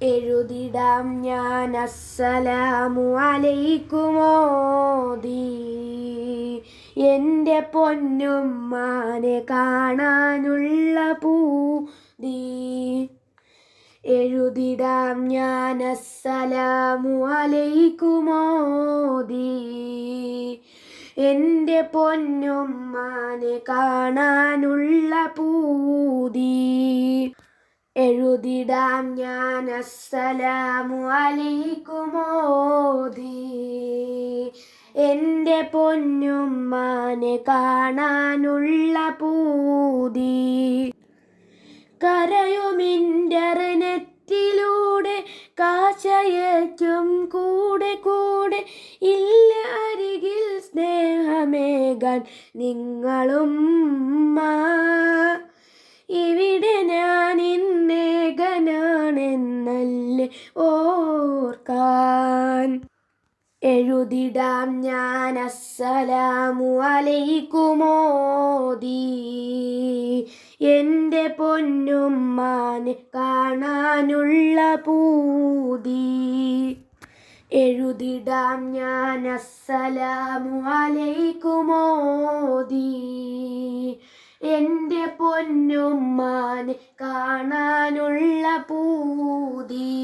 എഴുതിടാം ഞാൻ അസ്സലാമു അലൈക്കുമോദി എൻ്റെ പൊന്നുമ്മാനെ കാണാനുള്ള പൂതി. എഴുതിടാം ഞാൻ അസ്സലാമു അലൈക്കുമോദി എൻ്റെ പൊന്നുമ്മാനെ കാണാനുള്ള പൂതി. എഴുതിടാം ഞാൻ അസ്സലാമു അലൈക്കുമോദി എൻ്റെ പൊന്നുമ്മാനെ കാണാനുള്ള പൂതി. കരയുമിൻ്റർനെറ്റിലൂടെ കാശയക്കും കൂടെ കൂടെ ഇല്ല അരികിൽ സ്നേഹമേകാൻ നിങ്ങളും. ഇവിടെ ഞാൻ ഇന്നേകനാണെന്നല്ലേ ഓർക്കാൻ. എഴുതിടാം ഞാൻ അസ്സലാമു അലൈക്കുമോദി എൻ്റെ പൊന്നുമ്മാനെ കാണാനുള്ള പൂതി. എഴുതിടാം ഞാൻ അസ്സലാമു അലൈക്കുമോദി എൻ്റെ പൊന്നുമ്മാനെ കാണാനുള്ള പൂതി.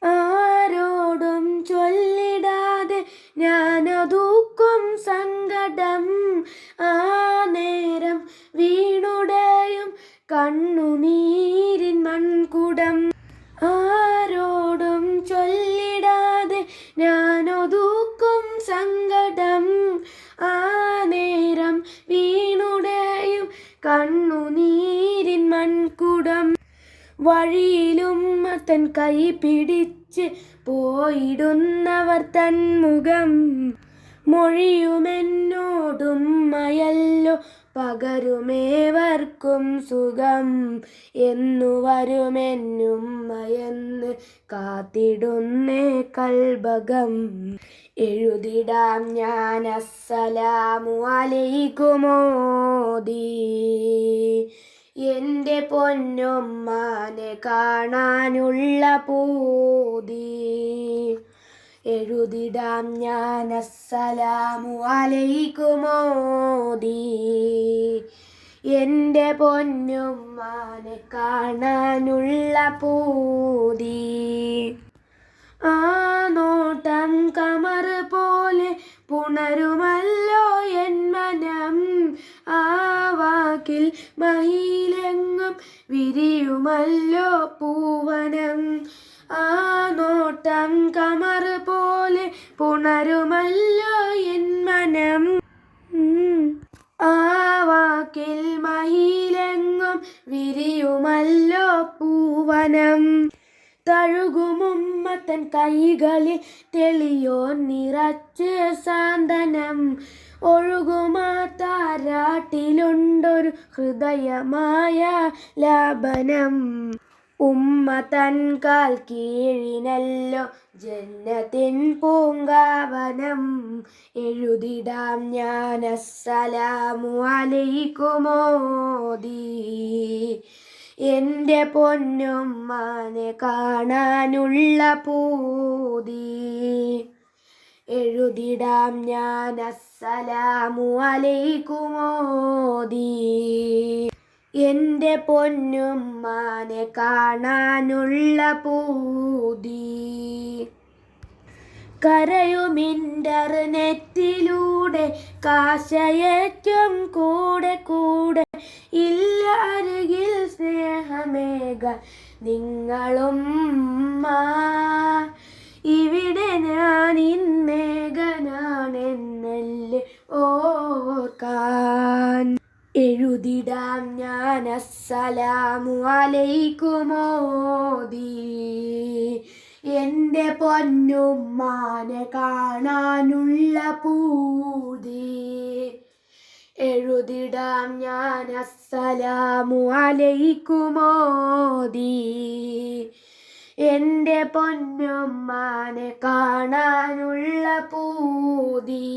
ആരോടും ചൊല്ലിടാതെ ഞാനതുക്കും സങ്കടം, ആ നേരം വീണുടയും കണ്ണുനീരിൻ മൺകുടം. ആരോടും ചൊല്ലിടാതെ ഞാനതുക്കും സങ്കടം, ആ നേരം വീണുടയും കണ്ണുനീരിൻ മൺകുടം. വഴിയിലും തൻ കൈ പിടിച്ച് പോയിടുന്നവർ തൻ മുഖം മൊഴിയുമെന്നോടും മയല്ലോ പകരുമേവർക്കും സുഖം. എന്നു വരുമെന്നുമ്മയെന്ന് കാത്തിടുന്നേ കൽബകം. എഴുതിടാം ഞാൻ അസ്സലാമു അലൈക്കുമോദി എൻ്റെ പൊന്നുമ്മാനെ കാണാനുള്ള പൂതി. എഴുതിടാം ഞാൻ അസ്സലാമു അലൈക്കുമോദി എൻ്റെ പൊന്നുമ്മാനെ കാണാനുള്ള പൂതി. ആ നോട്ടം കമർ പോലെ പുണരുമല്ലോ എൻ മനം, ആ വാക്കിൽ മഹിലെങ്ങും വിരിയുമല്ലോ പൂവനം. ആ നോട്ടം കമർ പോലെ പുണരുമല്ലോ എൻ മനം, ആ വാക്കിൽ മഹിലെങ്ങും വിരിയുമല്ലോ പൂവനം. തഴുകുമുമ്മ തൻ കൈകളിൽ തെളിയോ നിറച്ച് സാന്ത്വനം, ഒഴുകുമാ താരാട്ടിലുണ്ടൊരു ഹൃദയമായ ലാപനം. ഉമ്മ തൻ കാൽ കീഴിനല്ലോ ജന്നത്തിൻ പൂങ്കാവനം. എഴുതിടാം ഞാൻ അസ്സലാമു അലൈക്കുമോദി എൻ്റെ പൊന്നുമ്മാനെ കാണാനുള്ള പൂതി. എഴുതിടാം ഞാൻ അസ്സലാമു അലൈക്കുമോദി എൻ്റെ പൊന്നുമ്മാനെ കാണാനുള്ള പൂതി. കരയുമിൻ്റർനെറ്റിലൂടെ കാശയക്കും കൂടെ കൂടെ ഇല്ല അരികിൽ സ്നേഹമേകാൻ നിങ്ങളും. ഇവിടെ ഞാൻ ഇന്നേകനാണെന്നല്ലേ ഓർക്കാൻ. എഴുതിടാം ഞാൻ അസ്സലാമു അലൈക്കുമോദി എൻ്റെ പൊന്നുമ്മാനെ കാണാനുള്ള പൂതി. എഴുതിടാം ഞാൻ അസ്സലാമു അലൈക്കുമോദി എൻ്റെ പൊന്നുമ്മാനെ കാണാനുള്ള പൂതി.